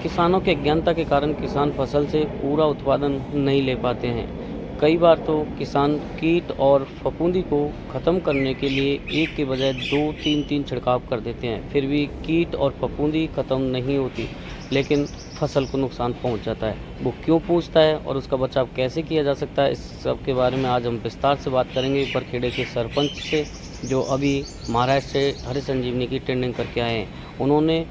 किसानों के अज्ञानता के कारण किसान फसल से पूरा उत्पादन नहीं ले पाते हैं। कई बार तो किसान कीट और फफूंदी को ख़त्म करने के लिए एक के बजाय 2-3 छिड़काव कर देते हैं, फिर भी कीट और फफूंदी ख़त्म नहीं होती, लेकिन फसल को नुकसान पहुंच जाता है। वो क्यों पहुंचता है और उसका बचाव कैसे किया जा सकता है, इस सब के बारे में आज हम विस्तार से बात करेंगे बरखेड़े के सरपंच से, जो अभी महाराष्ट्र से हरी संजीवनी की ट्रेनिंग करके आए हैं। उन्होंने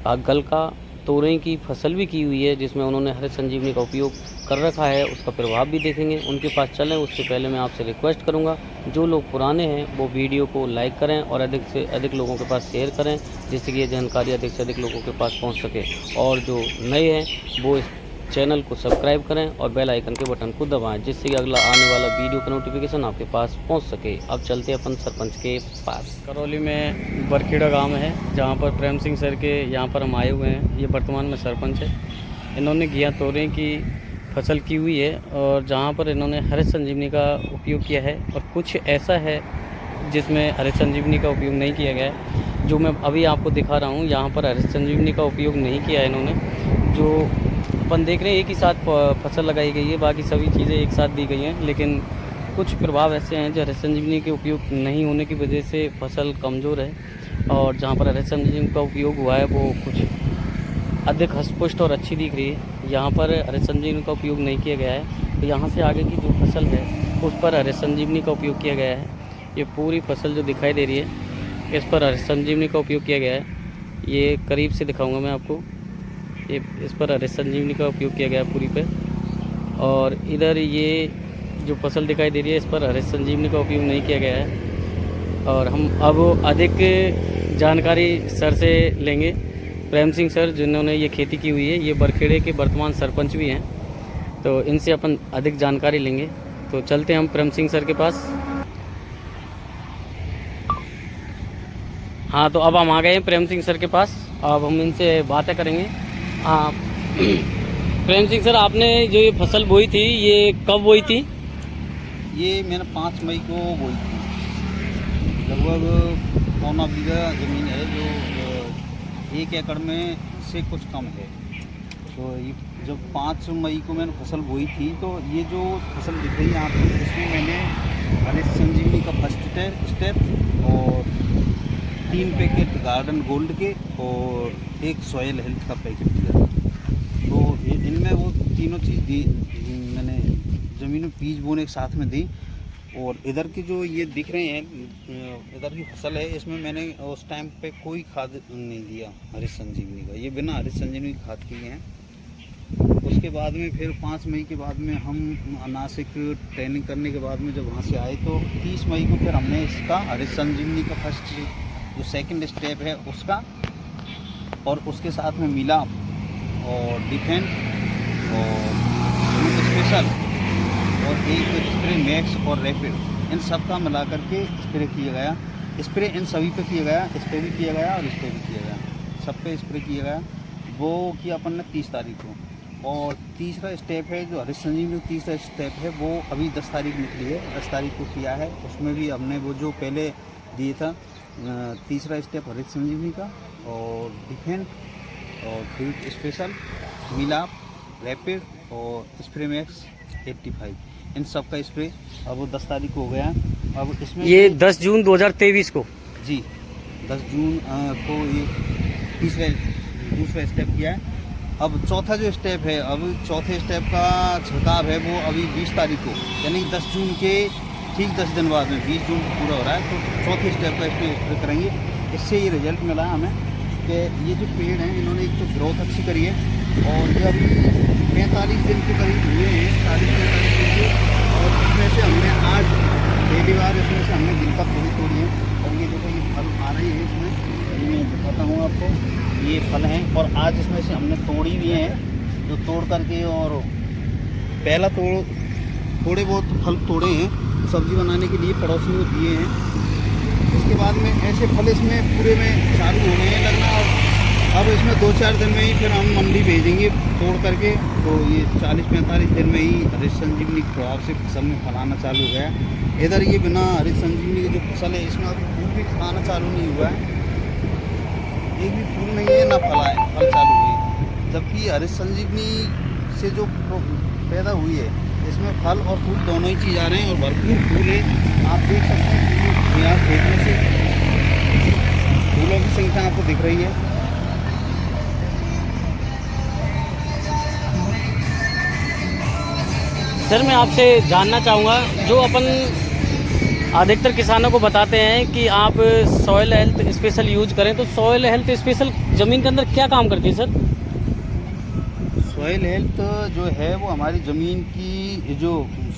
गलका तोरई की फसल भी की हुई है, जिसमें उन्होंने हरी संजीवनी का उपयोग कर रखा है। उसका प्रभाव भी देखेंगे। उनके पास चलें उससे पहले मैं आपसे रिक्वेस्ट करूंगा, जो लोग पुराने हैं वो वीडियो को लाइक करें और अधिक से अधिक लोगों के पास शेयर करें, जिससे कि ये जानकारी अधिक से अधिक लोगों के पास पहुंच सके। और जो नए हैं वो इस चैनल को सब्सक्राइब करें और बेल आइकन के बटन को दबाएं, जिससे कि अगला आने वाला वीडियो का नोटिफिकेशन आपके पास पहुंच सके। अब चलते हैं अपन सरपंच के पास। करौली में बरखेड़ा गांव है, जहां पर प्रेम सिंह सर के यहाँ पर हम आए हुए हैं। ये वर्तमान में सरपंच है। इन्होंने घिया तोरई की फसल की हुई है और जहां पर इन्होंने हरी संजीवनी का उपयोग किया है, और कुछ ऐसा है जिसमें हरी संजीवनी का उपयोग नहीं किया गया है, जो मैं अभी आपको दिखा रहा हूँ। यहाँ पर हरी संजीवनी का उपयोग नहीं किया है इन्होंने। जो अपन देख रहे हैं एक ही साथ फसल लगाई गई है, बाकी सभी चीज़ें एक साथ दी गई हैं, लेकिन कुछ प्रभाव ऐसे हैं जो हरी संजीवनी के उपयोग नहीं होने की वजह से फसल कमज़ोर है। और जहाँ पर हरी संजीवनी का उपयोग हुआ है वो कुछ अधिक हष्टपुष्ट और अच्छी दिख रही है। यहाँ पर हरी संजीवनी का उपयोग नहीं किया गया है, तो यहाँ से आगे की जो फसल है उस पर हरी संजीवनी का उपयोग किया गया है। ये पूरी फसल जो दिखाई दे रही है, इस पर हरी संजीवनी का उपयोग किया गया है। ये करीब से दिखाऊंगा मैं आपको। ये इस पर हरी संजीवनी का उपयोग किया गया है पूरी पे। और इधर ये जो फसल दिखाई दे रही है, इस पर हरी संजीवनी का उपयोग नहीं किया गया है। और हम अब अधिक जानकारी सर से लेंगे। प्रेम सिंह सर, जिन्होंने ये खेती की हुई है, ये बरखेड़े के वर्तमान सरपंच भी हैं, तो इनसे अपन अधिक जानकारी लेंगे। तो चलते हैं हम प्रेम सिंह सर के पास। हाँ, तो अब हम आ गए हैं प्रेम सिंह सर के पास। अब हम इनसे बातें करेंगे। हाँ प्रेम सिंह सर, आपने जो ये फसल बोई थी, ये कब बोई थी? ये मैंने 5 मई को बोई थी। लगभग 1.25 बीघा ज़मीन है, जो 1 एकड़ में से कुछ कम है। तो ये जब 5 मई को मैंने फसल बोई थी, तो ये जो फसल दिख रही है यहाँ पर, इसमें मैंने हरी संजीवनी का फर्स्ट स्टेप और 3 पैकेट गार्डन गोल्ड के और 1 सॉयल हेल्थ का पैकेट दिया। तो इनमें वो तीनों चीज़ दी, मैंने ज़मीन में बीज बोने के साथ में दी। और इधर की जो ये दिख रहे हैं, इधर की फसल है, इसमें मैंने उस टाइम पे कोई खाद नहीं दिया हरी संजीवनी का। ये बिना हरी संजीवनी खाद के हैं। उसके बाद में फिर 5 मई के बाद में हम नासिक ट्रेनिंग करने के बाद में जब वहाँ से आए, तो 30 मई को फिर हमने इसका हरी संजीवनी का फर्स्ट जो सेकंड स्टेप है उसका, और उसके साथ में मिला और डिफेंड और स्पेशल और एक स्प्रे मैक्स और रैपिड, इन सब का मिला करके स्प्रे किया गया। स्प्रे इन सभी पे किया गया, स्प्रे भी किया गया और स्प्रे भी किया गया, सब पे स्प्रे किया गया। वो किया अपन ने 30 तारीख को। और तीसरा स्टेप है जो हरी संजीवनी, तीसरा स्टेप है वो अभी 10 तारीख निकली है, 10 तारीख को किया है। उसमें भी हमने वो जो पहले दिए था, तीसरा स्टेप हरी संजीवनी का और डिफेंड और फिर स्पेशल, मिलाप, रैपिड और स्प्रे मैक्स 85, इन सब का स्प्रे अब वो 10 तारीख को हो गया। अब इसमें ये 10 जून 2023 को जी 10 जून को ये दूसरा स्टेप किया है। अब चौथा जो स्टेप है, अब चौथे स्टेप का छिड़काव है वो अभी 20 तारीख को, यानी 10 जून के ठीक 10 दिन बाद में 20 जून को पूरा हो रहा है। तो चौथे स्टेप का इसमें स्प्रे करेंगे। इससे ये रिजल्ट मिला हमें कि ये जो पेड़ हैं, इन्होंने एक तो ग्रोथ अच्छी करी है, और ये अभी 45 दिन के करीब हुए हैं, 40-45 दिन के। और इसमें से हमने आज पहली बार इसमें से हमने गिलका तोड़ी है। और ये देखो ये फल आ रही है इसमें, ये मैं दिखाता हूँ आपको, ये फल हैं। और आज इसमें से हमने तोड़ी भी हैं, जो तोड़ करके, और पहला थोड़े बहुत फल तोड़े हैं सब्ज़ी बनाने के लिए, पड़ोसियों को दिए हैं। इसके बाद में ऐसे फल इसमें पूरे में चालू हो गए हैं लगना। और अब इसमें 2-4 दिन में ही फिर हम मंडी भेजेंगे तोड़ करके। तो ये 40-45 दिन में ही हरी संजीवनी के प्रभाव से फसल में फलाना चालू हो गया। इधर ये बिना हरी संजीवनी की जो फसल है, इसमें अभी फूल भी आना चालू नहीं हुआ है, एक भी फूल नहीं है ना फला है, फल चालू हुई। जबकि भी हरित संजीवनी से जो पैदा हुई है, इसमें फल और फूल दोनों ही चीज़ आ रहे हैं और भरपूर फूल है। आप देख सकते हैं फूल यहाँ देखने से फूलों की संख्या आपको दिख रही है। सर मैं आपसे जानना चाहूँगा, जो अपन अधिकतर किसानों को बताते हैं कि आप सॉइल हेल्थ स्पेशल यूज करें, तो सॉइल हेल्थ स्पेशल ज़मीन के अंदर क्या काम करती है सर? सॉइल हेल्थ जो है वो हमारी ज़मीन की जो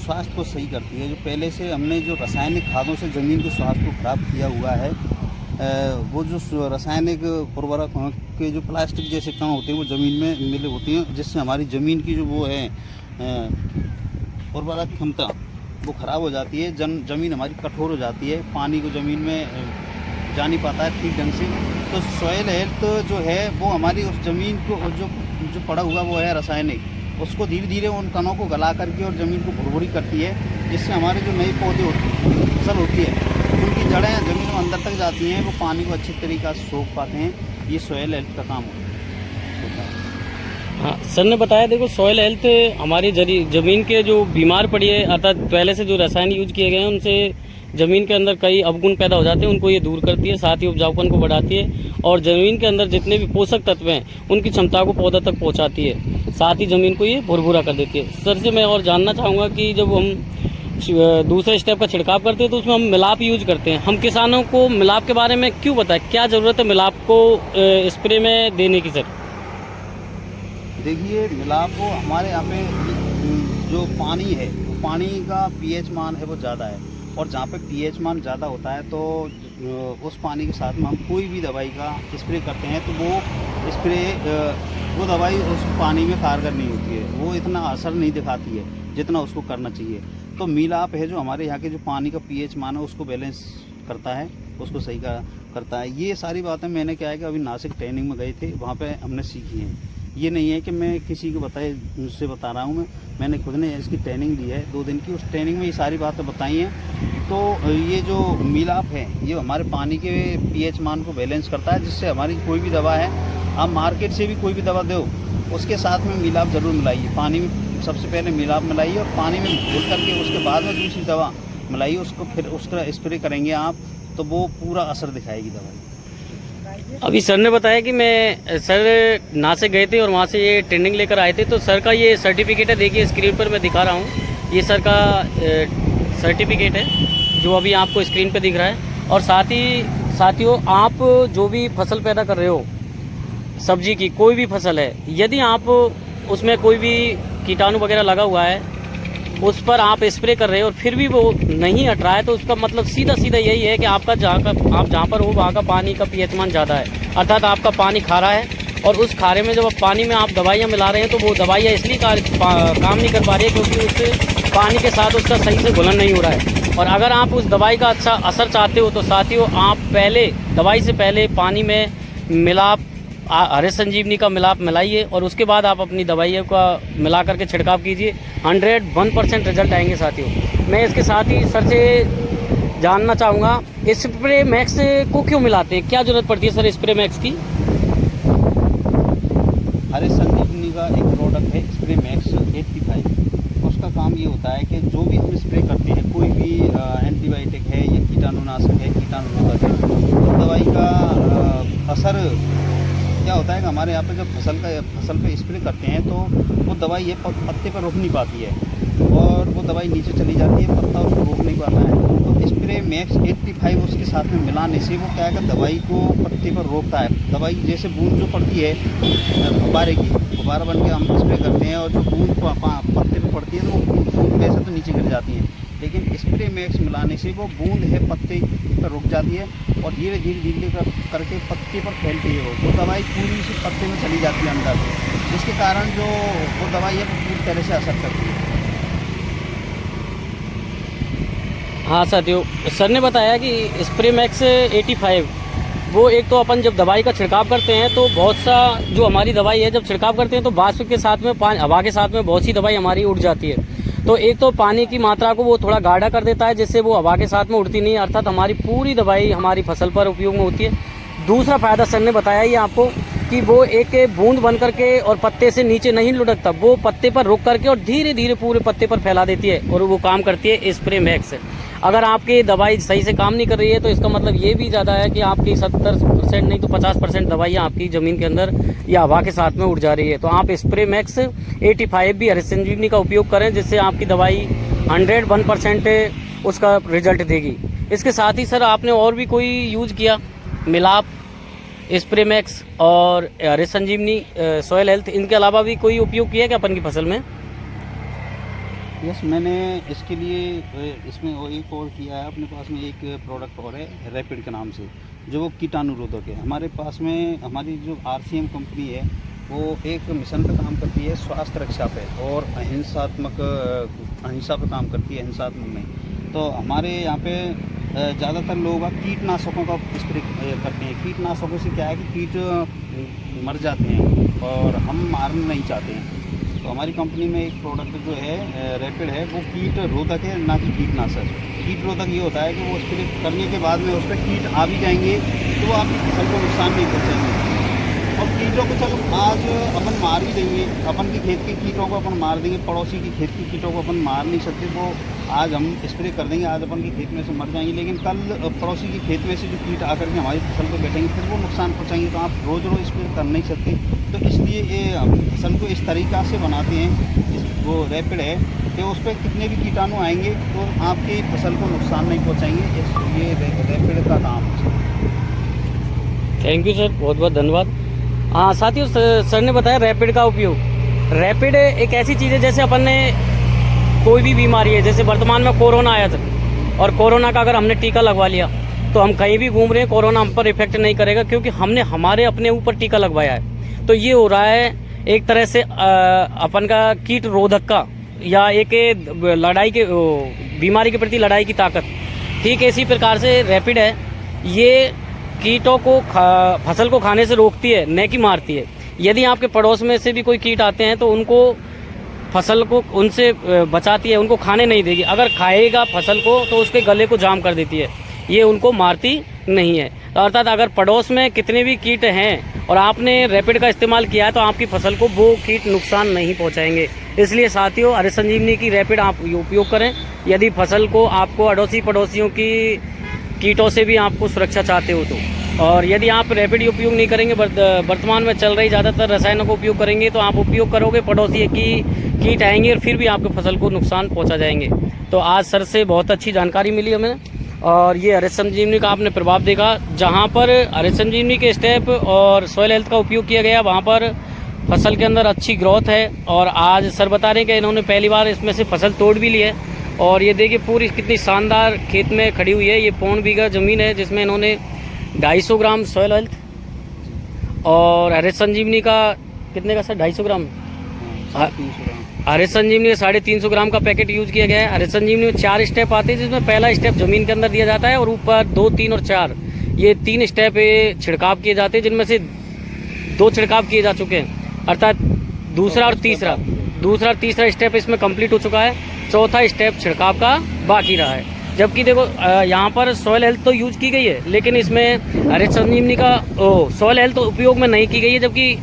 स्वास्थ्य को सही करती है। जो पहले से हमने जो रासायनिक खादों से ज़मीन के स्वास्थ्य को खराब किया हुआ है, वो जो रासायनिक उर्वरक के जो प्लास्टिक जैसे कण होते हैं वो ज़मीन में मिले होते हैं, जिससे हमारी ज़मीन की जो वो है उर्वरक क्षमता वो ख़राब हो जाती है। ज़मीन हमारी कठोर हो जाती है, पानी को ज़मीन में जा नहीं पाता है ठीक ढंग से। तो सॉइल हेल्थ जो है वो हमारी उस ज़मीन को जो पड़ा हुआ वो है रासायनिक, उसको धीरे धीरे उन कणों को गला करके और ज़मीन को भुरभुरी करती है, जिससे हमारे जो नए पौधे फसल होती है उनकी जड़ें ज़मीन में अंदर तक जाती हैं, वो पानी को अच्छे तरीक़े से सोख पाते हैं। ये सॉइल हेल्थ का काम होता है। हाँ, सर ने बताया देखो सॉइल हेल्थ हमारी ज़मीन के जो बीमार पड़ी है, अर्थात पहले से जो रसायन यूज किए गए हैं उनसे ज़मीन के अंदर कई अवगुण पैदा हो जाते हैं, उनको ये दूर करती है, साथ ही उपजाऊपन को बढ़ाती है और ज़मीन के अंदर जितने भी पोषक तत्व हैं उनकी क्षमता को पौधा तक पहुंचाती है, साथ ही ज़मीन को ये भुरभुरा कर देती है। सर से मैं और जानना चाहूँगा कि जब हम दूसरे स्टेप का छिड़काव करते हैं तो उसमें हम मिलाप यूज करते हैं, हम किसानों को मिलाप के बारे में क्यों बताएं, क्या ज़रूरत है मिलाप को स्प्रे में देने की? सर देखिए, मिलाप को हमारे यहाँ पे जो पानी है वो पानी का पीएच मान है वो ज़्यादा है, और जहाँ पे पीएच मान ज़्यादा होता है तो उस पानी के साथ में हम कोई भी दवाई का स्प्रे करते हैं तो वो दवाई उस पानी में कारगर नहीं होती है, वो इतना असर नहीं दिखाती है जितना उसको करना चाहिए। तो मिलाप है जो हमारे यहाँ के जो पानी का पीएच मान है उसको बैलेंस करता है, उसको सही करता है। ये सारी बातें मैंने क्या है कि अभी नासिक ट्रेनिंग में गए थे, वहाँ पे हमने सीखी हैं। ये नहीं है कि मैं किसी को मुझसे बता रहा हूँ, मैंने खुद ने इसकी ट्रेनिंग ली है 2 दिन की, उस ट्रेनिंग में ये सारी बातें बताई हैं। तो ये जो मिलाप है ये हमारे पानी के पीएच मान को बैलेंस करता है, जिससे हमारी कोई भी दवा है, आप मार्केट से भी कोई भी दवा दो उसके साथ में मिलाप ज़रूर मिलाइए। पानी में सबसे पहले मिलाप मिलाइए और पानी में घोल करके उसके बाद में दूसरी दवा मिलाइए, उसको फिर उसका स्प्रे करेंगे आप तो वो पूरा असर दिखाएगी दवाई। अभी सर ने बताया कि सर नासिक गए थे और वहाँ से ये ट्रेनिंग लेकर आए थे, तो सर का ये सर्टिफिकेट है, देखिए स्क्रीन पर मैं दिखा रहा हूँ, ये सर का सर्टिफिकेट है जो अभी आपको स्क्रीन पे दिख रहा है। और साथ ही साथियों, आप जो भी फसल पैदा कर रहे हो, सब्जी की कोई भी फसल है, यदि आप उसमें कोई भी कीटाणु वगैरह लगा हुआ है उस पर आप स्प्रे कर रहे हो और फिर भी वो नहीं हट रहा है, तो उसका मतलब सीधा यही है कि आप जहाँ पर हो वहाँ का पानी का पीएच मान ज़्यादा है, अर्थात आपका पानी खारा है। और उस खारे में जब आप पानी में आप दवाइयाँ मिला रहे हैं तो वो दवाइयाँ इसलिए काम नहीं कर पा रही है क्योंकि उस पानी के साथ उसका सही से घुलन नहीं हो रहा है। और अगर आप उस दवाई का अच्छा असर चाहते हो तो साथियों, आप पहले दवाई से पहले पानी में मिलाप हरित संजीवनी का मिलाप मिलाइए और उसके बाद आप अपनी दवाइयों का मिला करके छिड़काव कीजिए, 101% रिजल्ट आएंगे साथियों। मैं इसके साथ ही सर से जानना चाहूँगा, स्प्रे मैक्स को क्यों मिलाते हैं, क्या ज़रूरत पड़ती है सर स्प्रे मैक्स की? हरित संजीवनी का एक प्रोडक्ट है स्प्रे मैक्स 85। उसका काम ये होता है कि जो भी हम स्प्रे करते हैं, कोई भी एंटीबायोटिक है या कीटाणुनाशक है, कीटाणुरोधक है, तो दवाई का असर क्या होता है कि हमारे यहाँ पे जब फसल पे स्प्रे करते हैं तो वो दवाई ये पत्ते पर रोक नहीं पाती है और वो दवाई नीचे चली जाती है, पत्ता उसको रोक नहीं पाता है। तो स्प्रे मैक्स 85 उसके साथ में मिलाने से वो क्या है कि दवाई को पत्ते पर रोकता है। दवाई जैसे बूंद जो पड़ती है फुब्बारे की, फुब्बारा बन के हम स्प्रे करते हैं और जो बूंद पत्ते पर पड़ती है तो वो बूंद वैसे तो नीचे गिर जाती है, लेकिन स्प्रे मैक्स मिलाने से वो बूंद है पत्ते पर रुक जाती है और धीरे धीरे करके पत्ते पर फैलती है, वो दवाई पूरी से पत्ते में चली जाती है अंदर, जिसके कारण जो वो दवाई है वो पूरी तरह से असर करती है। हाँ साथियों, सर ने बताया कि स्प्रे मैक्स 85 वो एक तो अपन जब दवाई का छिड़काव करते हैं तो बहुत सा जो हमारी दवाई है जब छिड़काव करते हैं तो वाष्प के साथ में हवा के साथ में बहुत सी दवाई हमारी उड़ जाती है। तो एक तो पानी की मात्रा को वो थोड़ा गाढ़ा कर देता है जिससे वो हवा के साथ में उड़ती नहीं है, अर्थात हमारी पूरी दवाई हमारी फसल पर उपयोग में होती है। दूसरा फ़ायदा सर ने बताया ही आपको कि वो एक बूंद बन करके और पत्ते से नीचे नहीं लुढ़कता, वो पत्ते पर रुक करके और धीरे धीरे पूरे पत्ते पर फैला देती है और वो काम करती है स्प्रे मैक्स। अगर आपकी दवाई सही से काम नहीं कर रही है तो इसका मतलब ये भी ज़्यादा है कि आपकी 70% नहीं तो 50% दवाइयाँ आपकी ज़मीन के अंदर या हवा के साथ में उड़ जा रही है। तो आप स्प्रे मैक्स 85 भी हरित संजीवनी का उपयोग करें, जिससे आपकी दवाई 101% उसका रिजल्ट देगी। इसके साथ ही सर आपने और भी कोई यूज किया मिलाप, स्प्रे मैक्स और हरित संजीवनी, सॉयल हेल्थ, इनके अलावा भी कोई उपयोग किया क्या अपन की फसल में? यस, मैंने इसके लिए इसमें एक और किया है। अपने पास में एक प्रोडक्ट और है रैपिड के नाम से, जो वो कीटाणुरोधक है। हमारे पास में हमारी जो RCM कंपनी है वो एक मिशन पे काम करती है, स्वास्थ्य रक्षा पे, और अहिंसा पे काम करती है, हिंसात्मक नहीं। तो हमारे यहाँ पे ज़्यादातर लोग कीटनाशकों का स्प्रे करते हैं। कीटनाशकों से क्या है कि कीट मर जाते हैं और हम मारना नहीं चाहते हैं। तो हमारी कंपनी में एक प्रोडक्ट जो है रैपिड है, वो कीट रोधक है, ना कि कीटनाशक। कीट रोधक ये होता है कि वो स्प्रे करने के बाद में उस पर कीट आ भी जाएंगे तो वो आपकी फसल को नुकसान नहीं पहुँचाएंगे। और कीटों को चलो आज अपन मार भी देंगे, अपन की खेत के कीटों को अपन मार देंगे, पड़ोसी की खेत के कीटों को अपन मार नहीं सकते। वो आज हम स्प्रे कर देंगे, आज अपन की खेत में से मर जाएंगे, लेकिन कल पड़ोसी की खेत में से जो कीट आकर के हमारी फसल को बैठेंगे फिर वो नुकसान पहुँचाएंगे। तो आप रोज़ रोज़ स्प्रे कर नहीं सकते। तो इसलिए ये हम फसल को इस तरीक़ा से बनाते हैं, वो रैपिड है कि उस पर कितने भी कीटाणु आएंगे तो आपकी फसल को नुकसान नहीं पहुँचाएंगे। ये रैपिड का काम है। थैंक यू सर, बहुत बहुत धन्यवाद। हाँ साथियों, सर ने बताया रैपिड का उपयोग। रैपिड एक ऐसी चीज़ है, जैसे अपन ने कोई भी बीमारी है, जैसे वर्तमान में कोरोना आया था, और कोरोना का अगर हमने टीका लगवा लिया तो हम कहीं भी घूम रहे हैं, कोरोना हम पर इफेक्ट नहीं करेगा, क्योंकि हमने हमारे अपने ऊपर टीका लगवाया है। तो ये हो रहा है एक तरह से अपन का कीट रोधक का, या एक लड़ाई के बीमारी के प्रति लड़ाई की ताकत। ठीक इसी प्रकार से रैपिड है, ये कीटों को फसल को खाने से रोकती है, न कि मारती है। यदि आपके पड़ोस में से भी कोई कीट आते हैं तो उनको फसल को उनसे बचाती है, उनको खाने नहीं देगी। अगर खाएगा फसल को तो उसके गले को जाम कर देती है, ये उनको मारती नहीं है। तो अर्थात अगर पड़ोस में कितने भी कीट हैं और आपने रैपिड का इस्तेमाल किया है तो आपकी फसल को वो कीट नुकसान नहीं पहुंचाएंगे। इसलिए साथियों, हरित संजीवनी की रैपिड आप उपयोग करें यदि फसल को आपको अड़ोसी पड़ोसियों की कीटों से भी आपको सुरक्षा चाहते हो तो। और यदि आप रैपिड उपयोग नहीं करेंगे, वर्तमान में चल रही ज़्यादातर रसायनों का उपयोग करेंगे, तो आप उपयोग करोगे, पड़ोसी की कीट आएंगे और फिर भी आपके फसल को नुकसान पहुंचा जाएंगे। तो आज सर से बहुत अच्छी जानकारी मिली हमें, और ये हरित संजीवनी का आपने प्रभाव देखा। जहाँ पर हरित संजीवनी के स्टेप और सॉइल हेल्थ का उपयोग किया गया, वहाँ पर फसल के अंदर अच्छी ग्रोथ है। और आज सर बता रहे हैं कि इन्होंने पहली बार इसमें से फसल तोड़ भी ली है। और ये देखिए पूरी कितनी शानदार खेत में खड़ी हुई है। ये 1.25 बीघा ज़मीन है, जिसमें इन्होंने 250 ग्राम सॉइल हेल्थ और हरित संजीवनी का कितने का सर, 250 ग्राम, हरित संजीवनी का 350 ग्राम का पैकेट यूज़ किया गया है। हरित संजीवनी में 4 स्टेप आते हैं, जिसमें पहला स्टेप ज़मीन के अंदर दिया जाता है और ऊपर 2, 3 और 4 ये 3 स्टेप छिड़काव किए जाते हैं, जिनमें से 2 छिड़काव किए जा चुके हैं। अर्थात दूसरा और तीसरा स्टेप इसमें कंप्लीट हो चुका है। चौथा स्टेप छिड़काव का बाकी रहा है। जबकि देखो यहाँ पर सॉइल हेल्थ तो यूज की गई है, लेकिन इसमें हरित संजीवनी का सॉइल हेल्थ तो उपयोग में नहीं की गई है, जबकि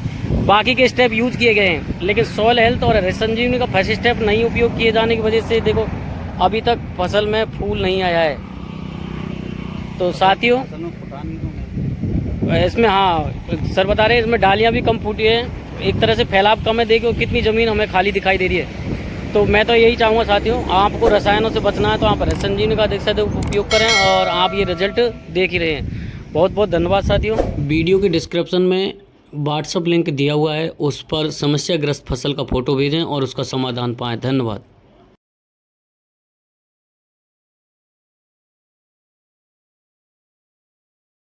बाकी के स्टेप यूज किए गए हैं। लेकिन सॉइल हेल्थ और हरित संजीवनी का फर्स्ट स्टेप नहीं उपयोग किए जाने की वजह से देखो अभी तक फसल में फूल नहीं आया है। तो साथियों, इसमें हाँ सर बता रहे हैं, इसमें डालियाँ भी कम फूटी हैं, एक तरह से फैलाव कम है। देखो कितनी ज़मीन हमें खाली दिखाई दे रही है। तो मैं तो यही चाहूँगा साथियों, आपको रसायनों से बचना है तो आप हरित संजीवनी का अधिक से अधिक उपयोग करें, और आप ये रिजल्ट देख ही रहे हैं। बहुत बहुत धन्यवाद साथियों। वीडियो के डिस्क्रिप्शन में व्हाट्सएप लिंक दिया हुआ है, उस पर समस्याग्रस्त फसल का फ़ोटो भेजें और उसका समाधान पाएँ। धन्यवाद।